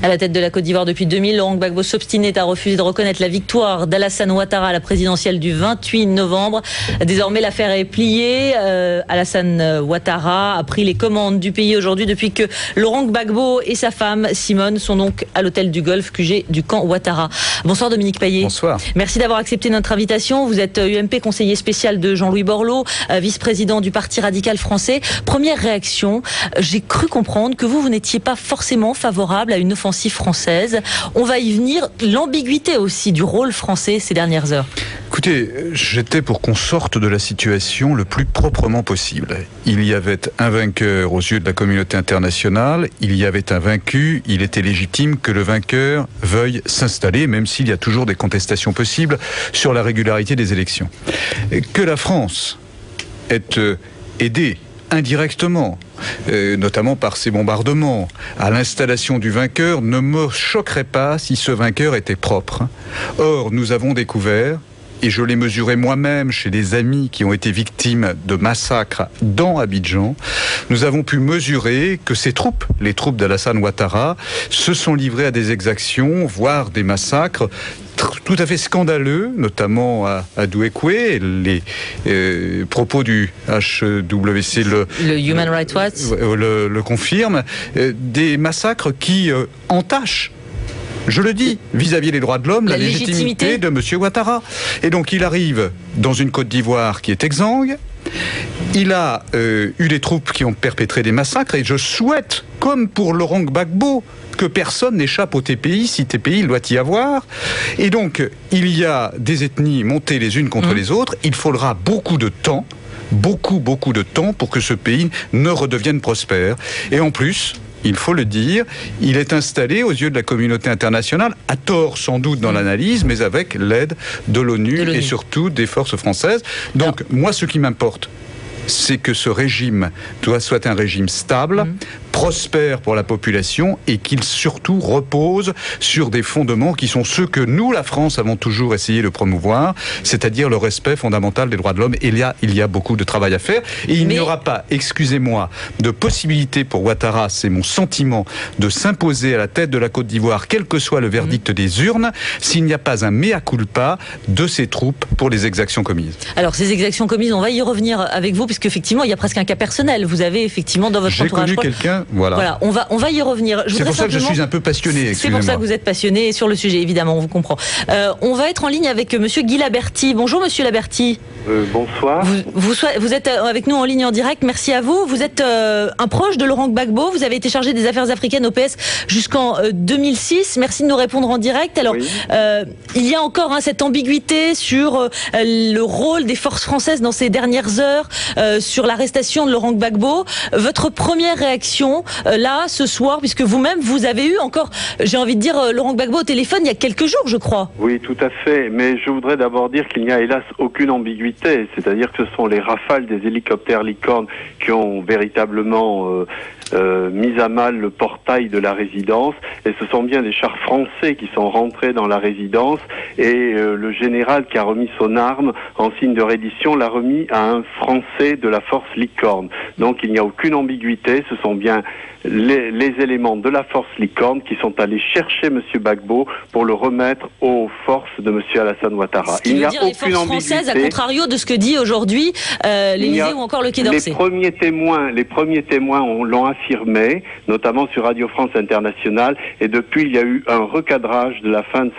À la tête de la Côte d'Ivoire depuis 2000, Laurent Gbagbo s'obstinait à refuser de reconnaître la victoire d'Alassane Ouattara à la présidentielle du 28 novembre. Désormais, l'affaire est pliée. Alassane Ouattara a pris les commandes du pays aujourd'hui depuis que Laurent Gbagbo et sa femme Simone sont donc à l'hôtel du Golfe QG du camp Ouattara. Bonsoir Dominique Payet. Bonsoir. Merci d'avoir accepté notre invitation. Vous êtes UMP, conseiller spécial de Jean-Louis Borloo, vice-président du Parti radical français. Première réaction, j'ai cru comprendre que vous n'étiez pas forcément favorable à une offensive française. On va y venir. L'ambiguïté aussi du rôle français ces dernières heures. Écoutez, j'étais pour qu'on sorte de la situation le plus proprement possible. Il y avait un vainqueur aux yeux de la communauté internationale, il y avait un vaincu, il était légitime que le vainqueur veuille s'installer, même s'il y a toujours des contestations possibles sur la régularité des élections. Que la France ait aidé indirectement, notamment par ces bombardements, à l'installation du vainqueur, ne me choquerait pas si ce vainqueur était propre. Or, nous avons découvert, et je l'ai mesuré moi-même chez des amis qui ont été victimes de massacres dans Abidjan, nous avons pu mesurer que ces troupes, les troupes d'Alassane Ouattara, se sont livrées à des exactions, voire des massacres tout à fait scandaleux, notamment à Douékoué. Les propos du HWC, le Human Rights Watch, le confirme, des massacres qui entachent, je le dis, vis-à-vis des droits de l'homme, la légitimité de M. Ouattara. Et donc il arrive dans une Côte d'Ivoire qui est exsangue. Il a eu des troupes qui ont perpétré des massacres, et je souhaite, comme pour Laurent Gbagbo, que personne n'échappe au TPI, si TPI il doit y avoir. Et donc, il y a des ethnies montées les unes contre les autres. Il faudra beaucoup de temps, beaucoup de temps pour que ce pays ne redevienne prospère. Et en plus, il faut le dire, il est installé aux yeux de la communauté internationale, à tort sans doute dans l'analyse, mais avec l'aide de l'ONU et surtout des forces françaises. Donc, moi, ce qui m'importe, c'est que ce régime soit un régime stable, prospère pour la population, et qu'il surtout repose sur des fondements qui sont ceux que nous, la France, avons toujours essayé de promouvoir, c'est-à-dire le respect fondamental des droits de l'homme. Et il y a beaucoup de travail à faire, et il n'y aura pas, excusez-moi, de possibilité pour Ouattara, c'est mon sentiment, de s'imposer à la tête de la Côte d'Ivoire, quel que soit le verdict des urnes, s'il n'y a pas un mea culpa de ses troupes pour les exactions commises. Alors, ces exactions commises, on va y revenir avec vous, puisqu'effectivement, il y a presque un cas personnel. Vous avez effectivement dans votre entourage... J'ai connu quelqu'un, voilà, on va y revenir. C'est pour ça que je suis un peu passionné, c'est pour ça que vous êtes passionné sur le sujet, évidemment, on vous comprend. On va être en ligne avec monsieur Guy Laberty. Bonjour monsieur Laberty. Bonsoir. Vous êtes avec nous en ligne en direct, merci à vous. Vous êtes un proche de Laurent Gbagbo, vous avez été chargé des affaires africaines au PS jusqu'en 2006. Merci de nous répondre en direct. Alors, oui. Il y a encore cette ambiguïté sur le rôle des forces françaises dans ces dernières heures, sur l'arrestation de Laurent Gbagbo. Votre première réaction là, ce soir, puisque vous-même, vous avez eu encore, j'ai envie de dire, Laurent Gbagbo au téléphone il y a quelques jours, je crois. Oui, tout à fait. Mais je voudrais d'abord dire qu'il n'y a hélas aucune ambiguïté. C'est-à-dire que ce sont les rafales des hélicoptères Licorne qui ont véritablement mis à mal le portail de la résidence. Et ce sont bien des chars français qui sont rentrés dans la résidence. Et le général qui a remis son arme en signe de reddition l'a remis à un Français de la force Licorne. Donc il n'y a aucune ambiguïté. Ce sont bien les éléments de la force Licorne qui sont allés chercher M. Gbagbo pour le remettre aux forces de M. Alassane Ouattara. Il n'y a aucune ambiguïté. Les forces françaises, à contrario de ce que dit aujourd'hui l'Élysée ou encore le Quai d'Orsay. Les premiers témoins l'ont affirmé, notamment sur Radio France Internationale, et depuis il y a eu un recadrage de la fin de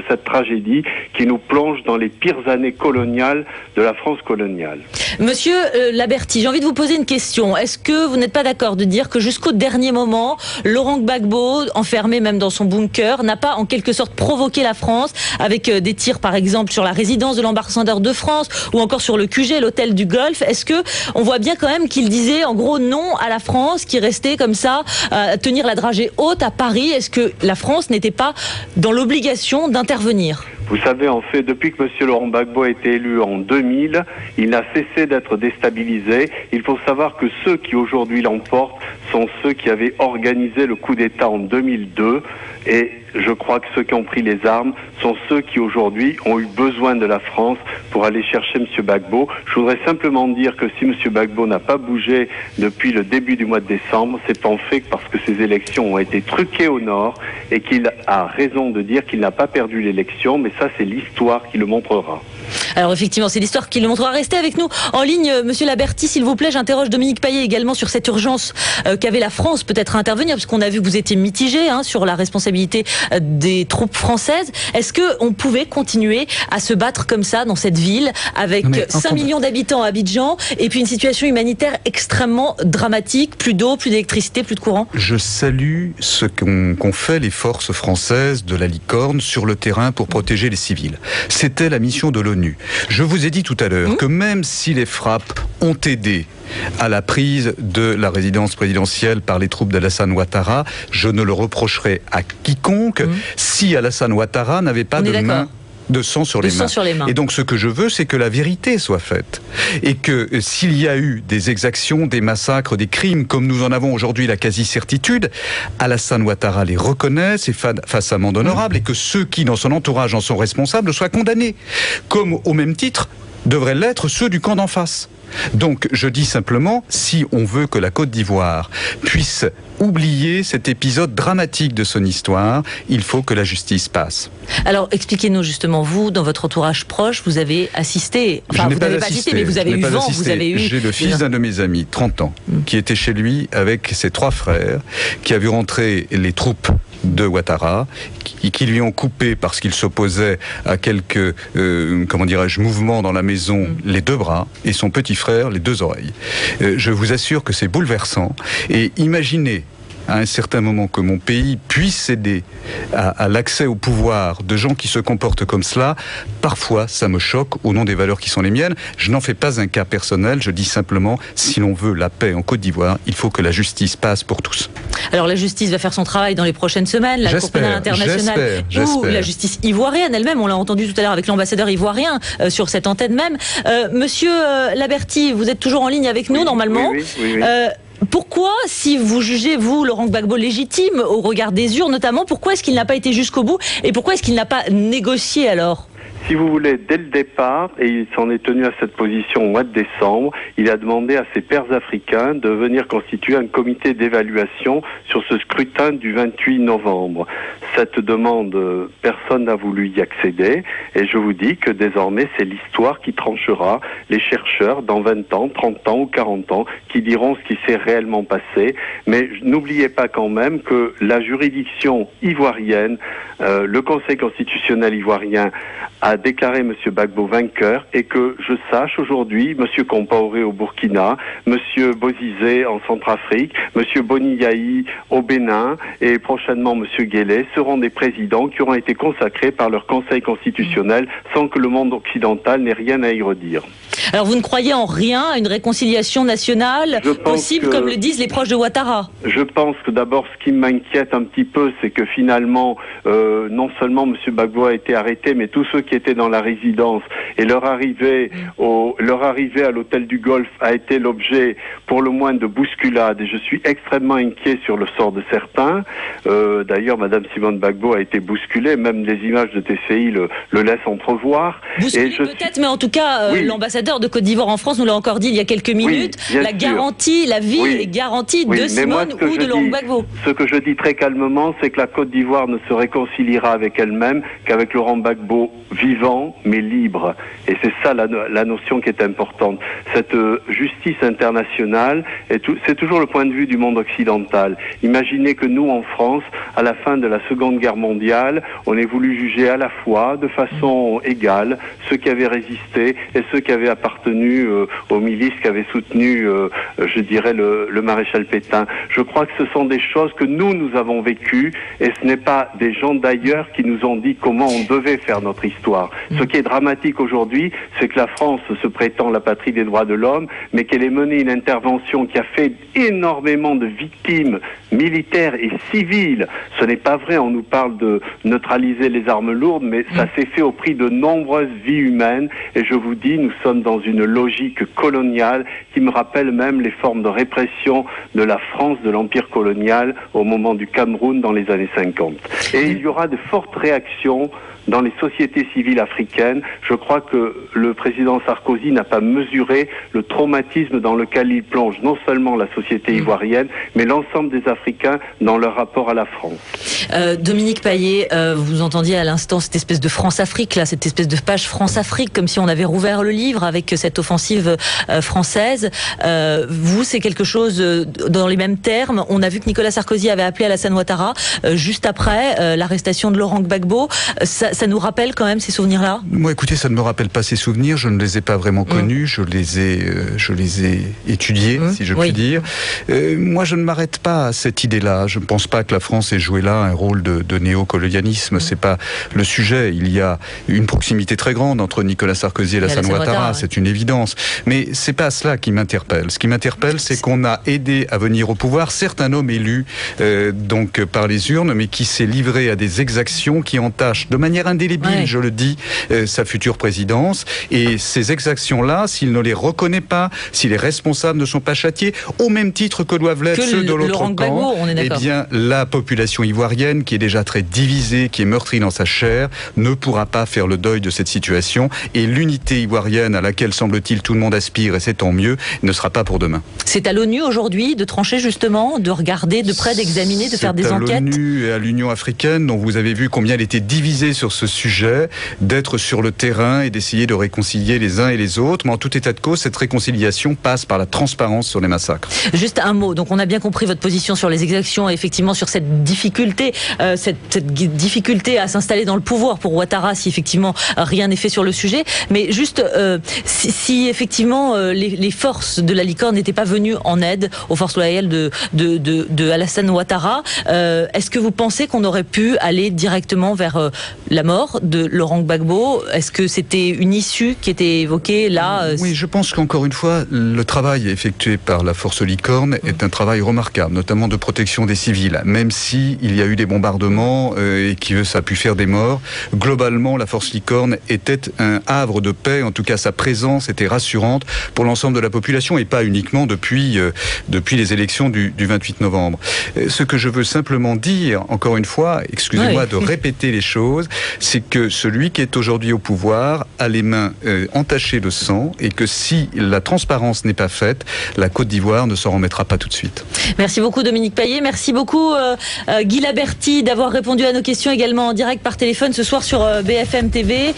cette tragédie qui nous plonge dans les pires années coloniales de la France coloniale. Monsieur Laberty, j'ai envie de vous poser une question. Est-ce que vous n'êtes pas d'accord de dire que jusqu'au dernier moment, Laurent Gbagbo, enfermé même dans son bunker, n'a pas en quelque sorte provoqué la France avec des tirs par exemple sur la résidence de l'ambassadeur de France ou encore sur le QG, l'hôtel du Golfe? Est-ce que on voit bien quand même qu'il disait en gros non à la France, qui restait comme ça à tenir la dragée haute à Paris? Est-ce que la France n'était pas dans l'obligation d'intervenir? Vous savez, en fait, depuis que M. Laurent Gbagbo a été élu en 2000, il n'a cessé d'être déstabilisé. Il faut savoir que ceux qui aujourd'hui l'emportent sont ceux qui avaient organisé le coup d'État en 2002 et je crois que ceux qui ont pris les armes sont ceux qui aujourd'hui ont eu besoin de la France pour aller chercher M. Gbagbo. Je voudrais simplement dire que si M. Gbagbo n'a pas bougé depuis le début du mois de décembre, c'est en fait parce que ces élections ont été truquées au Nord et qu'il a raison de dire qu'il n'a pas perdu l'élection, mais ça c'est l'histoire qui le montrera. Alors effectivement, c'est l'histoire qui le montrera. Restez avec nous en ligne, Monsieur Laberty, s'il vous plaît. J'interroge Dominique Paillet également sur cette urgence qu'avait la France peut-être à intervenir, parce qu'on a vu que vous étiez mitigé sur la responsabilité des troupes françaises. Est-ce qu'on pouvait continuer à se battre comme ça dans cette ville avec 5 millions d'habitants à Abidjan et puis une situation humanitaire extrêmement dramatique, plus d'eau, plus d'électricité, plus de courant? Je salue ce qu'ont fait les forces françaises de la Licorne sur le terrain pour protéger les civils. C'était la mission de l'ONU. Je vous ai dit tout à l'heure que même si les frappes ont aidé à la prise de la résidence présidentielle par les troupes d'Alassane Ouattara, je ne le reprocherai à quiconque si Alassane Ouattara n'avait pas de sang sur les mains. Et donc ce que je veux, c'est que la vérité soit faite. Et que s'il y a eu des exactions, des massacres, des crimes, comme nous en avons aujourd'hui la quasi-certitude, Alassane Ouattara les reconnaisse et fasse amende honorable, et que ceux qui, dans son entourage, en sont responsables, soient condamnés. Comme, au même titre, devraient l'être ceux du camp d'en face. Donc je dis simplement, si on veut que la Côte d'Ivoire puisse oublier cet épisode dramatique de son histoire, il faut que la justice passe. Alors expliquez-nous justement, vous, dans votre entourage proche, vous avez assisté, enfin vous n'avez pas assisté, mais vous avez eu vent, vous avez eu... J'ai le fils d'un de mes amis, 30 ans, qui était chez lui avec ses 3 frères, qui a vu rentrer les troupes de Ouattara, qui lui ont coupé, parce qu'il s'opposait à quelques, mouvements dans la maison, les 2 bras, et son petit frère, les 2 oreilles. Je vous assure que c'est bouleversant, et imaginez à un certain moment que mon pays puisse céder à l'accès au pouvoir de gens qui se comportent comme cela, parfois ça me choque au nom des valeurs qui sont les miennes. Je n'en fais pas un cas personnel, je dis simplement, si l'on veut la paix en Côte d'Ivoire, il faut que la justice passe pour tous. Alors la justice va faire son travail dans les prochaines semaines, la Cour pénale internationale ou la justice ivoirienne elle-même, on l'a entendu tout à l'heure avec l'ambassadeur ivoirien sur cette antenne même. Monsieur Laberty, vous êtes toujours en ligne avec nous normalement. Oui. Pourquoi, si vous jugez, vous, Laurent Gbagbo, légitime au regard des urnes notamment, pourquoi est-ce qu'il n'a pas été jusqu'au bout et pourquoi est-ce qu'il n'a pas négocié alors ? Si vous voulez, dès le départ, et il s'en est tenu à cette position au mois de décembre, il a demandé à ses pairs africains de venir constituer un comité d'évaluation sur ce scrutin du 28 novembre. Cette demande, personne n'a voulu y accéder, et je vous dis que désormais, c'est l'histoire qui tranchera, les chercheurs, dans 20 ans, 30 ans ou 40 ans, qui diront ce qui s'est réellement passé. Mais n'oubliez pas quand même que la juridiction ivoirienne, le Conseil constitutionnel ivoirien, a déclaré M. Gbagbo vainqueur, et que je sache aujourd'hui, M. Compaoré au Burkina, M. Bozizé en Centrafrique, M. Boniyahi au Bénin et prochainement M. Guélé seront des présidents qui auront été consacrés par leur Conseil constitutionnel sans que le monde occidental n'ait rien à y redire. Alors vous ne croyez en rien à une réconciliation nationale possible, comme le disent les proches de Ouattara? Je pense que d'abord ce qui m'inquiète un petit peu, c'est que finalement, non seulement M. Gbagbo a été arrêté, mais tous ceux qui étaient dans la résidence et leur arrivée à l'hôtel du Golfe a été l'objet pour le moins de bousculades, et je suis extrêmement inquiet sur le sort de certains. D'ailleurs, Mme Simone Gbagbo a été bousculée, même les images de TCI le laissent entrevoir. Bousculée peut-être, mais en tout cas, l'ambassadeur de Côte d'Ivoire en France nous l'a encore dit il y a quelques minutes, la vie est garantie de Simone ou de Laurent Gbagbo. Ce que je dis très calmement, c'est que la Côte d'Ivoire ne se réconciliera avec elle-même qu'avec Laurent Gbagbo vivant mais libre. Et c'est ça la notion qui est importante. Cette justice internationale, c'est toujours le point de vue du monde occidental. Imaginez que nous, en France, à la fin de la Seconde Guerre mondiale, on ait voulu juger à la fois, de façon égale, ceux qui avaient résisté et ceux qui avaient appartenu aux milices qui avaient soutenu, je dirais, le maréchal Pétain. Je crois que ce sont des choses que nous avons vécues, et ce n'est pas des gens d'ailleurs qui nous ont dit comment on devait faire notre histoire. l'histoire. Ce qui est dramatique aujourd'hui, c'est que la France se prétend la patrie des droits de l'homme, mais qu'elle ait mené une intervention qui a fait énormément de victimes militaires et civiles. Ce n'est pas vrai, on nous parle de neutraliser les armes lourdes, mais ça s'est fait au prix de nombreuses vies humaines. Et je vous dis, nous sommes dans une logique coloniale qui me rappelle même les formes de répression de la France, de l'Empire colonial, au moment du Cameroun dans les années 50. Et il y aura de fortes réactions dans les sociétés civiles africaines. Je crois que le président Sarkozy n'a pas mesuré le traumatisme dans lequel il plonge non seulement la société ivoirienne, mais l'ensemble des Africains dans leur rapport à la France. Dominique Paillet, vous entendiez à l'instant cette espèce de France-Afrique, là, cette espèce de page France-Afrique, comme si on avait rouvert le livre avec cette offensive française. Vous, c'est quelque chose dans les mêmes termes. On a vu que Nicolas Sarkozy avait appelé Alassane Ouattara juste après l'arrestation de Laurent Gbagbo. Ça nous rappelle quand même ces souvenirs-là? Moi, écoutez, ça ne me rappelle pas ces souvenirs. Je ne les ai pas vraiment connus. Je les ai étudiés, si je puis dire. Moi, je ne m'arrête pas à cette idée-là. Je ne pense pas que la France ait joué là un rôle de néocolonialisme. C'est pas le sujet. Il y a une proximité très grande entre Nicolas Sarkozy et Alassane Ouattara. C'est une évidence. Mais c'est pas cela qui m'interpelle. Ce qui m'interpelle, c'est qu'on a aidé à venir au pouvoir certes un homme élu donc par les urnes, mais qui s'est livré à des exactions qui entachent de manière indélébile, je le dis, sa future présidence. Et ces exactions-là, s'il ne les reconnaît pas, si les responsables ne sont pas châtiés, au même titre que doivent l'être ceux de l'autre camp, eh bien, la population ivoirienne, qui est déjà très divisée, qui est meurtrie dans sa chair, ne pourra pas faire le deuil de cette situation. Et l'unité ivoirienne à laquelle, semble-t-il, tout le monde aspire, et c'est tant mieux, ne sera pas pour demain. C'est à l'ONU aujourd'hui de trancher justement, de regarder de près, d'examiner, de faire des enquêtes. C'est à l'ONU et à l'Union africaine, dont vous avez vu combien elle était divisée sur ce sujet, d'être sur le terrain et d'essayer de réconcilier les uns et les autres. Mais en tout état de cause, cette réconciliation passe par la transparence sur les massacres. Juste un mot. Donc on a bien compris votre position sur les exactions et effectivement sur cette difficulté à s'installer dans le pouvoir pour Ouattara si effectivement rien n'est fait sur le sujet. Mais juste si effectivement les forces de la licorne n'étaient pas venues en aide aux forces loyales de Alassane Ouattara, est-ce que vous pensez qu'on aurait pu aller directement vers la mort de Laurent Gbagbo? Est-ce que c'était une issue qui était évoquée là? Oui, je pense qu'encore une fois, le travail effectué par la force licorne est un travail remarquable, notamment de protection des civils. Même si il y a eu des bombardements et que ça a pu faire des morts, globalement, la force licorne était un havre de paix. En tout cas, sa présence était rassurante pour l'ensemble de la population et pas uniquement depuis les élections du 28 novembre. Ce que je veux simplement dire, encore une fois, excusez-moi de répéter les choses, c'est que celui qui est aujourd'hui au pouvoir a les mains entachées de sang et que si la transparence n'est pas faite, la Côte d'Ivoire ne s'en remettra pas tout de suite. Merci beaucoup Dominique Paillet, merci beaucoup Guy Laberty d'avoir répondu à nos questions également en direct par téléphone ce soir sur BFM TV.